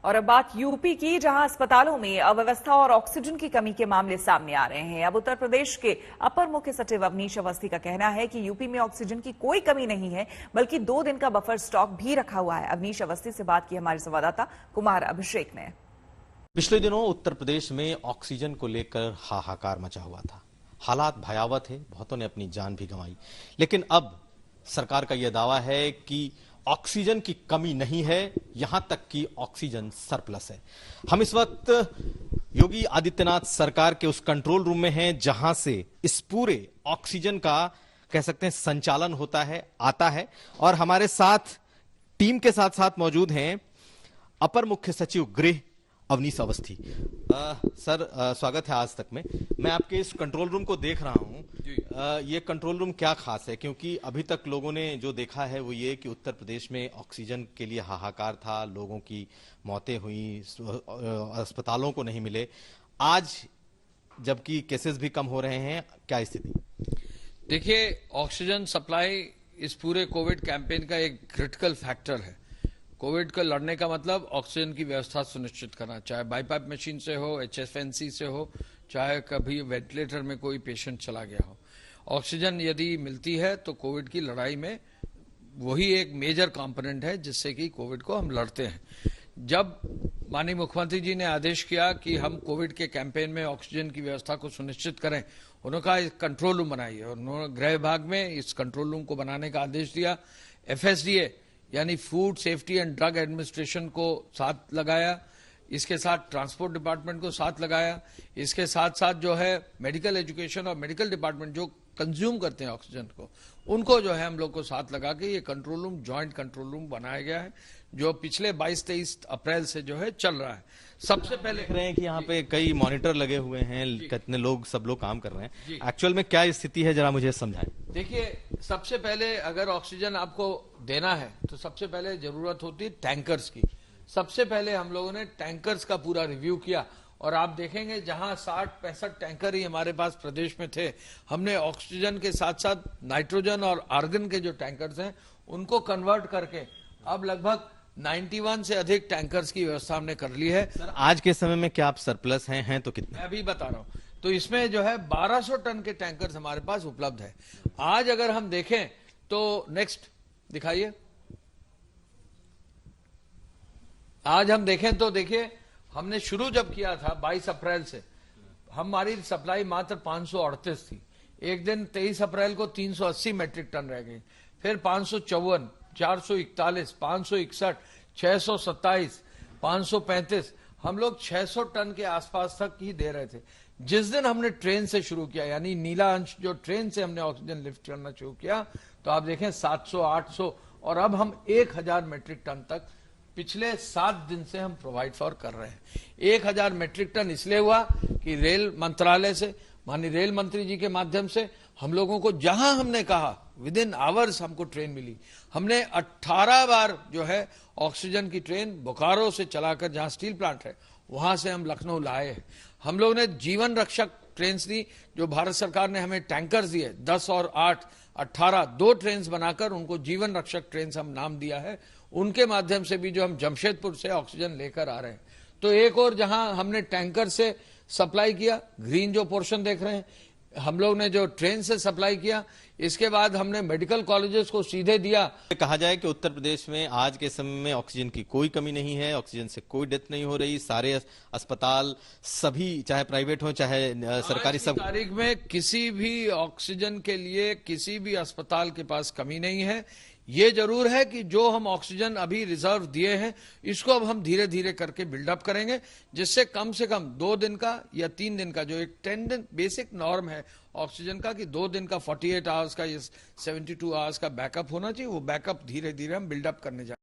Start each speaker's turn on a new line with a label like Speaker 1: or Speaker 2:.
Speaker 1: और अब बात यूपी की, जहां अस्पतालों में अव्यवस्था और ऑक्सीजन की कमी के मामले सामने आ रहे हैं। अब उत्तर प्रदेश के अपर मुख्य सचिव अवनीश अवस्थी का कहना है कि यूपी में ऑक्सीजन की कोई कमी नहीं है, बल्कि 2 दिन का बफर स्टॉक भी रखा हुआ है। अवनीश अवस्थी से बात की हमारे संवाददाता कुमार अभिषेक ने।
Speaker 2: पिछले दिनों उत्तर प्रदेश में ऑक्सीजन को लेकर हाहाकार मचा हुआ था। हालात भयावह थे, बहुतों ने अपनी जान भी गंवाई। लेकिन अब सरकार का यह दावा है कि ऑक्सीजन की कमी नहीं है, यहां तक कि ऑक्सीजन सरप्लस है। हम इस वक्त योगी आदित्यनाथ सरकार के उस कंट्रोल रूम में हैं जहां से इस पूरे ऑक्सीजन का कह सकते हैं संचालन होता है, आता है। और हमारे साथ टीम के साथ साथ मौजूद हैं अपर मुख्य सचिव गृह अवनीश अवस्थी। सर, स्वागत है आज तक में। मैं आपके इस कंट्रोल रूम को देख रहा हूं। ये कंट्रोल रूम क्या खास है? क्योंकि अभी तक लोगों ने जो देखा है वो ये कि उत्तर प्रदेश में ऑक्सीजन के लिए हाहाकार था, लोगों की मौतें हुई, अस्पतालों को नहीं मिले। आज जबकि केसेस भी कम हो रहे हैं, क्या स्थिति?
Speaker 3: देखिए, ऑक्सीजन सप्लाई इस पूरे कोविड कैंपेन का एक क्रिटिकल फैक्टर है। कोविड को लड़ने का मतलब ऑक्सीजन की व्यवस्था सुनिश्चित करना, चाहे बाईपाइप मशीन से हो, HFNC से हो, चाहे कभी वेंटिलेटर में कोई पेशेंट चला गया हो। ऑक्सीजन यदि मिलती है तो कोविड की लड़ाई में वही एक मेजर कंपोनेंट है जिससे कि कोविड को हम लड़ते हैं। जब माननीय मुख्यमंत्री जी ने आदेश किया कि हम कोविड के कैंपेन में ऑक्सीजन की व्यवस्था को सुनिश्चित करें, उन्होंने कहा एक कंट्रोल रूम बनाइए और उन्होंने गृह विभाग में इस कंट्रोल रूम को बनाने का आदेश दिया। FSDA यानी food safety and drug administration को साथ लगाया, इसके साथ ट्रांसपोर्ट डिपार्टमेंट को साथ लगाया, इसके साथ साथ जो है मेडिकल एजुकेशन और मेडिकल डिपार्टमेंट जो कंज्यूम करते हैं ऑक्सीजन को, उनको जो है हम लोग को साथ लगा के ये control room, joint control room बनाया गया है, जो पिछले 22-23 अप्रैल से जो है चल रहा है। सबसे पहले
Speaker 2: देख रहे हैं कि यहाँ पे कई मॉनिटर लगे हुए हैं, कितने लोग, सब लोग काम कर रहे हैं। एक्चुअल में क्या स्थिति है, जरा मुझे समझाएं।
Speaker 3: देखिए, सबसे पहले अगर ऑक्सीजन आपको देना है तो सबसे पहले जरूरत होती है टैंकर्स की। सबसे पहले हम लोगों ने टैंकर्स का पूरा रिव्यू किया और आप देखेंगे जहां 60-65 टैंकर ही हमारे पास प्रदेश में थे, हमने ऑक्सीजन के साथ साथ नाइट्रोजन और आर्गन के जो टैंकर्स हैं उनको कन्वर्ट करके अब लगभग 91 से अधिक टैंकर्स की व्यवस्था हमने कर ली है।
Speaker 2: सर, आज के समय में क्या आप सरप्लस हैं तो कितने?
Speaker 3: मैं अभी बता रहा हूं। तो इसमें जो है 1200 टन के टैंकर्स हमारे पास उपलब्ध है। आज अगर हम देखें तो नेक्स्ट दिखाइए। आज हम देखें तो देखिए, हमने शुरू जब किया था 22 अप्रैल से, हमारी सप्लाई मात्र 538 थी। एक दिन 23 अप्रैल को 380 मेट्रिक टन रह गई, फिर 554, 441, 561, 627, 535, हम लोग 600 टन के आसपास तक ही दे रहे थे। जिस दिन हमने ट्रेन से शुरू किया, यानी नीला अंश जो ट्रेन से हमने ऑक्सीजन लिफ्ट करना शुरू किया, तो आप देखें 700, 800 और अब हम 1000 मेट्रिक टन तक पिछले 7 दिन से हम प्रोवाइड फॉर कर रहे हैं। 1000 मेट्रिक टन इसलिए हुआ कि रेल मंत्रालय से, माननीय रेल मंत्री जी के माध्यम से हम लोगों को जहां हमने कहा विद इन आवर्स हमको ट्रेन मिली। हमने 18 बार जो है ऑक्सीजन की ट्रेन बोकारो से चलाकर, जहां स्टील प्लांट है वहां से हम लखनऊ लाए हैं। हम लोग ने जीवन रक्षक ट्रेन दी, जो भारत सरकार ने हमें टैंकर्स दिए 10 और 8, 18, 2 ट्रेन बनाकर उनको जीवन रक्षक ट्रेन हम नाम दिया है। उनके माध्यम से भी जो हम जमशेदपुर से ऑक्सीजन लेकर आ रहे हैं। तो एक और जहां हमने टैंकर से सप्लाई किया, ग्रीन जो पोर्शन देख रहे हैं, हम लोग ने जो ट्रेन से सप्लाई किया, इसके बाद हमने मेडिकल कॉलेजेस को सीधे दिया।
Speaker 2: कहा जाए कि उत्तर प्रदेश में आज के समय में ऑक्सीजन की कोई कमी नहीं है, ऑक्सीजन से कोई डेथ नहीं हो रही। सारे अस्पताल सभी, चाहे प्राइवेट हो चाहे सरकारी, सब
Speaker 3: तारीख में किसी भी ऑक्सीजन के लिए किसी भी अस्पताल के पास कमी नहीं है। ये जरूर है कि जो हम ऑक्सीजन अभी रिजर्व दिए हैं, इसको अब हम धीरे धीरे करके बिल्डअप करेंगे, जिससे कम से कम 2 दिन का या 3 दिन का जो एक 10 दिन बेसिक नॉर्म है ऑक्सीजन का, कि 2 दिन का 48 आवर्स का या 72 आवर्स का बैकअप होना चाहिए, वो बैकअप धीरे धीरे हम बिल्डअप करने जा